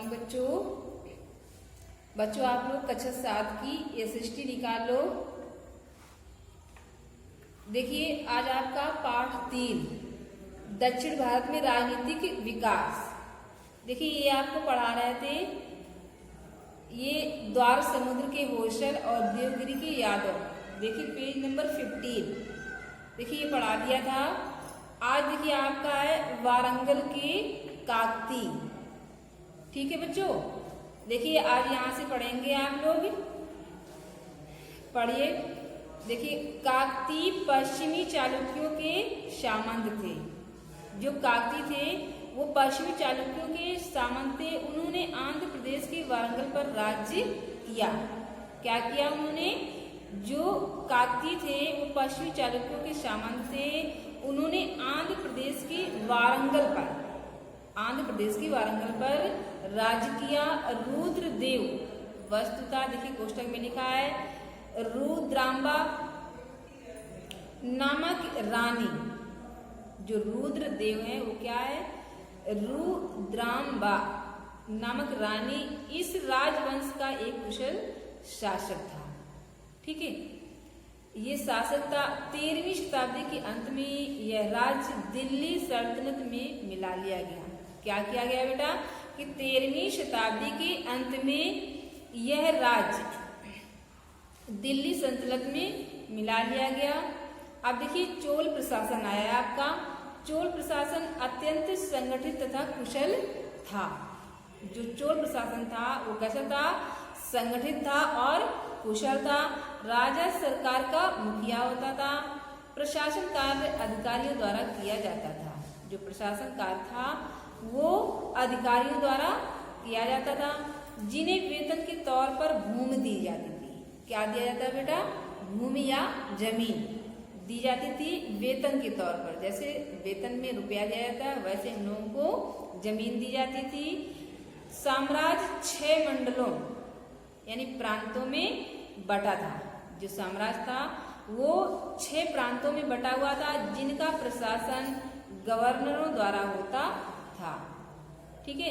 Morning बच्चों आप लोग कक्षा 7 की SST निकाल लो। देखिए आज आपका पाठ 3 दक्षिण भारत में राजनीतिक विकास। देखिए ये आपको पढ़ा रहे थे, ये द्वार समुद्र के होशल और देवगिरी के यादव। देखिए पेज नंबर 15। देखिए ये पढ़ा दिया था। आज देखिए आपका है वारंगल के काकती। ठीक है बच्चों, देखिए आज यहाँ से पढ़ेंगे आप लोग। पढ़िए। देखिए काकती पश्चिमी चालुक्यों के सामंत थे। जो काकती थे वो पश्चिमी चालुक्यों के सामंत थे। उन्होंने आंध्र प्रदेश के वारंगल पर राज्य किया। क्या किया उन्होंने? जो काकती थे वो पश्चिमी चालुक्यों के सामंत थे। उन्होंने आंध्र प्रदेश के वारंगल पर राज्य किया। रुद्रदेव, वस्तुतः देखिए कोष्टक में लिखा है रुद्रांबा नामक रानी। जो रुद्रदेव है वो क्या है? रुद्रांबा नामक रानी इस राजवंश का एक कुशल शासक था। ठीक है, ये शासक था। 13वीं शताब्दी के अंत में यह राज्य दिल्ली सल्तनत में मिला लिया गया। क्या किया गया बेटा? कि 13वीं शताब्दी के अंत में यह राज्य दिल्ली सल्तनत में मिला लिया गया। अब देखिए चोल प्रशासन आया आपका। चोल प्रशासन अत्यंत संगठित तथा कुशल था। जो चोल प्रशासन था वो कैसा था? संगठित था और कुशल था। राजा सरकार का मुखिया होता था। प्रशासन कार्य अधिकारियों द्वारा किया जाता था। जो प्रशासन कार्य था वो अधिकारियों द्वारा किया जाता था, जिन्हें वेतन के तौर पर भूमि दी जाती थी। क्या दिया जाता है बेटा? भूमि या जमीन दी जाती थी वेतन के तौर पर। जैसे वेतन में रुपया दिया जाता है वैसे हम लोगों को जमीन दी जाती थी। साम्राज्य 6 मंडलों यानी प्रांतों में बटा था। जो साम्राज्य था वो 6 प्रांतों में बटा हुआ था, जिनका प्रशासन गवर्नरों द्वारा होता था। ठीक है,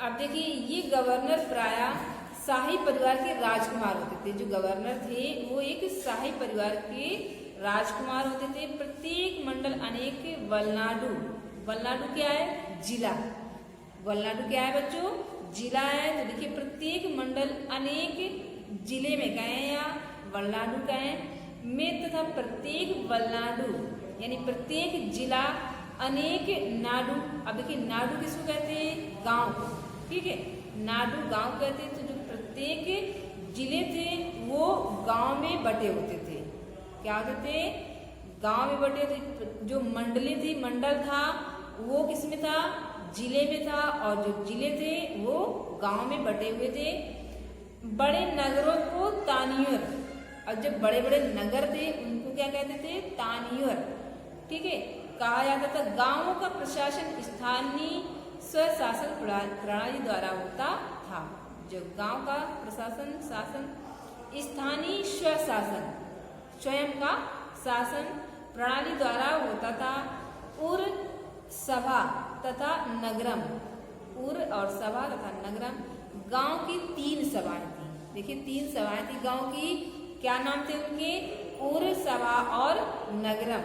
अब देखिए ये गवर्नर प्रायः शाही परिवार के राजकुमार होते थे। जो गवर्नर थे वो एक शाही परिवार के राजकुमार होते थे। प्रत्येक मंडल अनेक वलनाडु क्या है? जिला। वलनाडु क्या है बच्चों? जिला है। तो देखिए प्रत्येक मंडल अनेक जिले में गए या वलनाडु गए में, तथा प्रत्येक वलनाडु यानी प्रत्येक जिला अनेक नाडु। अब देखिए नाडु किसको कहते हैं? गांव। ठीक है, नाडु गांव कहते हैं। तो जो प्रत्येक जिले थे वो गांव में बटे होते थे। क्या होते थे? गांव में बटे थे। जो मंडली थी, मंडल था वो किसमें था? जिले में था। और जो जिले थे वो गांव में बटे हुए थे। बड़े नगरों को तानियर, और जब बड़े बड़े नगर थे उनको क्या कहते थे? तानियर। ठीक है, कहा जाता था। गांवों का प्रशासन स्थानीय स्वशासन प्रणाली द्वारा होता था। जो गांव का प्रशासन स्थानीय स्वशासन स्वयं का शासन प्रणाली द्वारा होता था। उर सभा तथा नगरम, उर और सभा तथा नगरम गांव की 3 सभाएं थी। देखिए 3 सभाएं थी गांव की। क्या नाम थे उनके? उर, सभा और नगरम।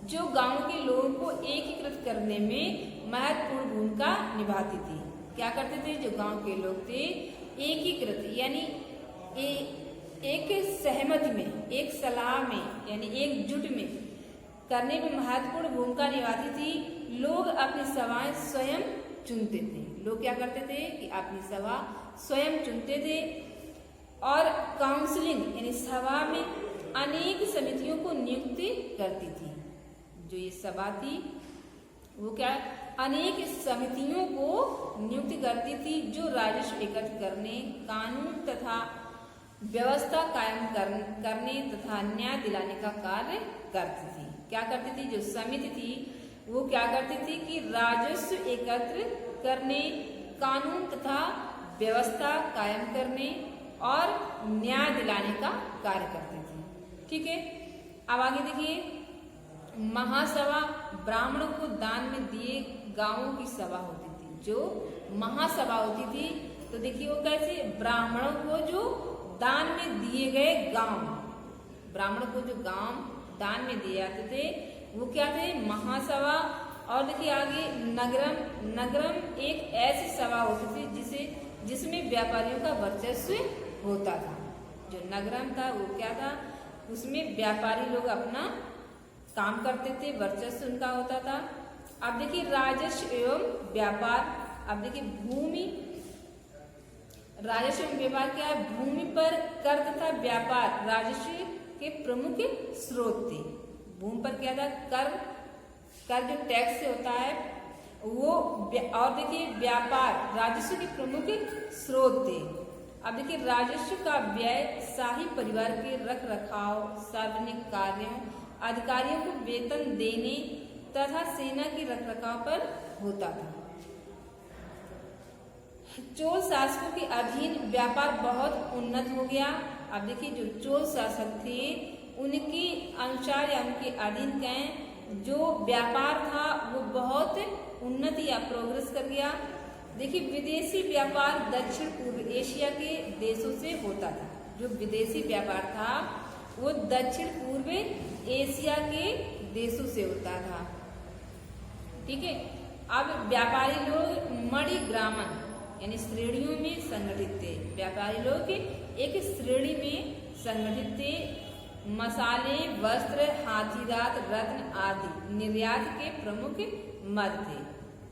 जो गांव के लोगों को एकीकृत करने में महत्वपूर्ण भूमिका निभाती थी। क्या करते थे? जो गांव के लोग थे एकीकृत यानी एक सहमति में, एक सलाह में यानी एकजुट में करने में महत्वपूर्ण भूमिका निभाती थी। लोग अपनी सभाएं स्वयं चुनते थे। लोग क्या करते थे कि अपनी सभा स्वयं चुनते थे। और काउंसलिंग यानी सभा में अनेक समितियों को नियुक्त करती थी। जो ये सभा थी वो क्या अनेक समितियों को नियुक्त करती थी, जो राजस्व एकत्र करने, कानून तथा व्यवस्था कायम करने तथा न्याय दिलाने का कार्य करती थी। क्या करती थी? जो समिति थी वो क्या करती थी कि राजस्व एकत्र करने, कानून तथा व्यवस्था कायम करने और न्याय दिलाने का कार्य करती थी। ठीक है, अब आगे देखिए महासभा ब्राह्मणों को दान में दिए गांवों की सभा होती थी। जो महासभा होती थी, तो देखिए वो कैसे, ब्राह्मणों को जो दान में दिए गए गांव, ब्राह्मणों को जो गांव दान में दिए जाते थे वो क्या थे, महासभा। और देखिए आगे नगरम, नगरम एक ऐसी सभा होती थी जिसमें व्यापारियों का वर्चस्व होता था। जो नगरम था वो क्या था, उसमें व्यापारी लोग अपना काम करते थे, वर्चस्व उनका होता था। अब देखिए राजस्व एवं व्यापार। अब देखिए भूमि, राजस्व एवं व्यापार क्या है, भूमि पर कर तथा व्यापार राजस्व के प्रमुख स्रोत थे। भूमि पर क्या था, कर जो टैक्स से होता है वो, और देखिए व्यापार राजस्व के प्रमुख स्रोत थे। अब देखिए राजस्व का व्यय शाही परिवार के रख रखाव, सार्वजनिक कार्यों, अधिकारियों को वेतन देने तथा सेना के रख रखाव पर होता था। चोल शासकों के अधीन व्यापार बहुत उन्नत हो गया। अब देखिए जो चोल शासक थे उनके अनुसार या उनके अधीन कहें जो व्यापार था वो बहुत उन्नति या प्रोग्रेस कर गया। देखिए विदेशी व्यापार दक्षिण पूर्व एशिया के देशों से होता था। जो विदेशी व्यापार था वो दक्षिण पूर्व एशिया के देशों से होता था। ठीक है। अब व्यापारी लोग मणि ग्रामन यानी श्रेणियों में संगठित थे। व्यापारी लोग एक श्रेणी में संगठित थे। मसाले, वस्त्र, हाथीदांत, रत्न आदि निर्यात के प्रमुख मद थे।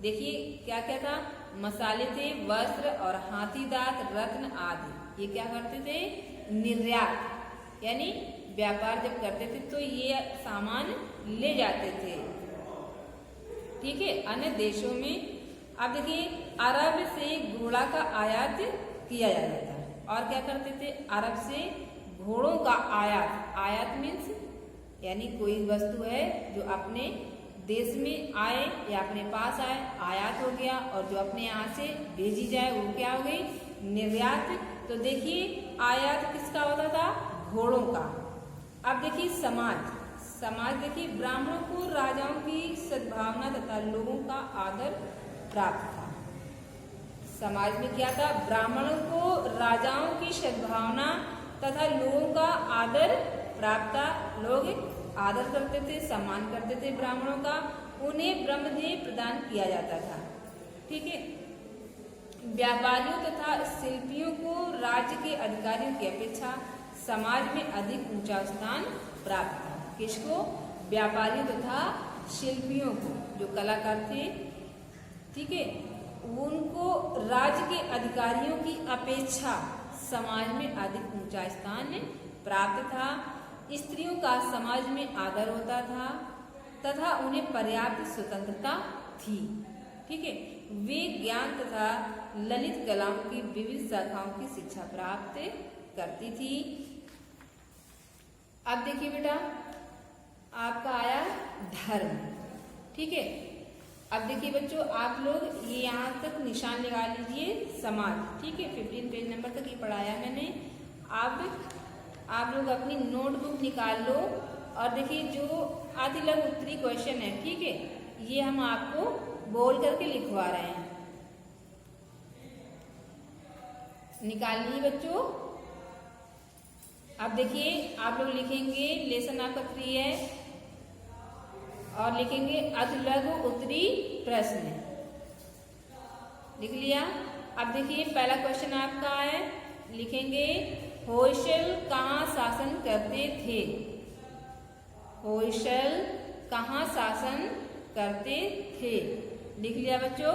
देखिए क्या क्या था, मसाले थे, वस्त्र और हाथीदांत, रत्न आदि, ये क्या करते थे, निर्यात यानी व्यापार जब करते थे तो ये सामान ले जाते थे। ठीक है, अन्य देशों में। अब देखिए अरब से घोड़ा का आयात किया जाता था। और क्या करते थे, अरब से घोड़ों का आयात, आयात मीन्स यानी कोई वस्तु है जो अपने देश में आए या अपने पास आए, आयात हो गया। और जो अपने यहाँ से भेजी जाए वो क्या हो गई, निर्यात। तो देखिए आयात किसका होता था, घोड़ों का। अब देखिए समाज, समाज देखिए ब्राह्मणों को राजाओं की सद्भावना तथा लोगों का आदर प्राप्त था। समाज में क्या था, ब्राह्मणों को राजाओं की सद्भावना तथा लोगों का आदर प्राप्त था। लोग आदर करते थे, सम्मान करते थे ब्राह्मणों का। उन्हें ब्रह्मदेव प्रदान किया जाता था। ठीक है। व्यापारियों तथा शिल्पियों को राज्य के अधिकारियों की अपेक्षा समाज में अधिक ऊंचा स्थान प्राप्त था। किसको, व्यापारियों तथा शिल्पियों को, जो कलाकार थे। ठीक है, उनको राज्य के अधिकारियों की अपेक्षा समाज में अधिक ऊंचा स्थान प्राप्त था। स्त्रियों का समाज में आदर होता था तथा उन्हें पर्याप्त स्वतंत्रता थी। ठीक है, वे ज्ञान तथा ललित कलाओं की विविध शाखाओं की शिक्षा प्राप्त करती थी। अब देखिए बेटा आपका आया धर्म। ठीक है, अब देखिए बच्चों आप लोग ये यहाँ तक निशान लगा लीजिए समाज। ठीक है, 15 पेज नंबर तक ये पढ़ाया मैंने। अब आप लोग अपनी नोटबुक निकाल लो और देखिए जो आदि लघु उत्तरी क्वेश्चन है, ठीक है, ये हम आपको बोल करके लिखवा रहे हैं। निकाल लीजिए बच्चों। अब देखिए आप लोग लिखेंगे, लेसन आपका 3 है और लिखेंगे अति लघु उत्तरी प्रश्न। लिख लिया। अब देखिए पहला क्वेश्चन आपका है, लिखेंगे होयसल कहाँ शासन करते थे। होयसल कहाँ शासन करते थे, लिख लिया बच्चों।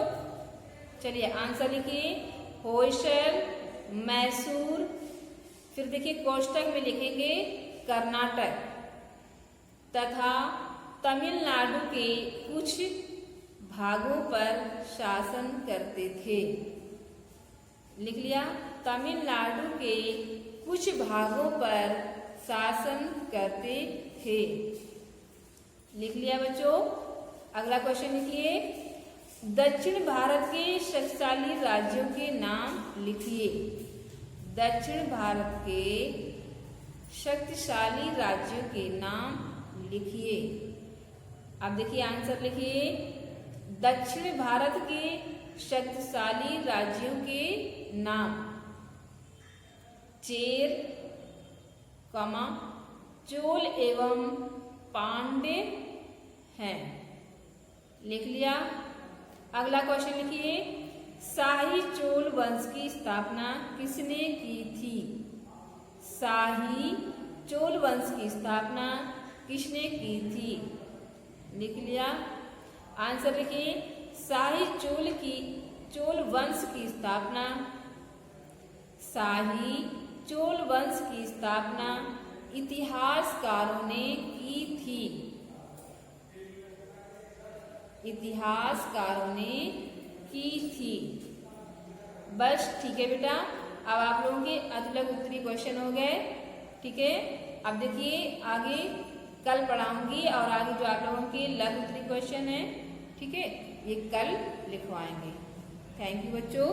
चलिए आंसर लिखिए, होयसल मैसूर, फिर देखिए कोष्टक में लिखेंगे कर्नाटक तथा तमिलनाडु के कुछ भागों पर शासन करते थे। लिख लिया, तमिलनाडु के कुछ भागों पर शासन करते थे। लिख लिया बच्चों। अगला क्वेश्चन लिखिए, दक्षिण भारत के शक्तिशाली राज्यों के नाम लिखिए। दक्षिण भारत के शक्तिशाली राज्यों के नाम लिखिए। अब देखिए आंसर लिखिए, दक्षिण भारत के शक्तिशाली राज्यों के नाम चेर, चोल एवं पांड्य हैं। लिख लिया। अगला क्वेश्चन लिखिए, शाही चोल वंश की स्थापना किसने की थी? शाही चोल वंश की स्थापना किसने की थी? लिख लिया। आंसर लिखिए, शाही चोल वंश की स्थापना, शाही चोल वंश की स्थापना इतिहासकारों ने की थी। इतिहासकारों ने की थी। बस ठीक है बेटा, अब आप लोगों के अतिलघु उत्तरीय क्वेश्चन हो गए। ठीक है, अब देखिए आगे कल पढ़ाऊंगी और आगे जो आप लोगों के लघु उत्तरीय क्वेश्चन है, ठीक है, ये कल लिखवाएंगे। थैंक यू बच्चों।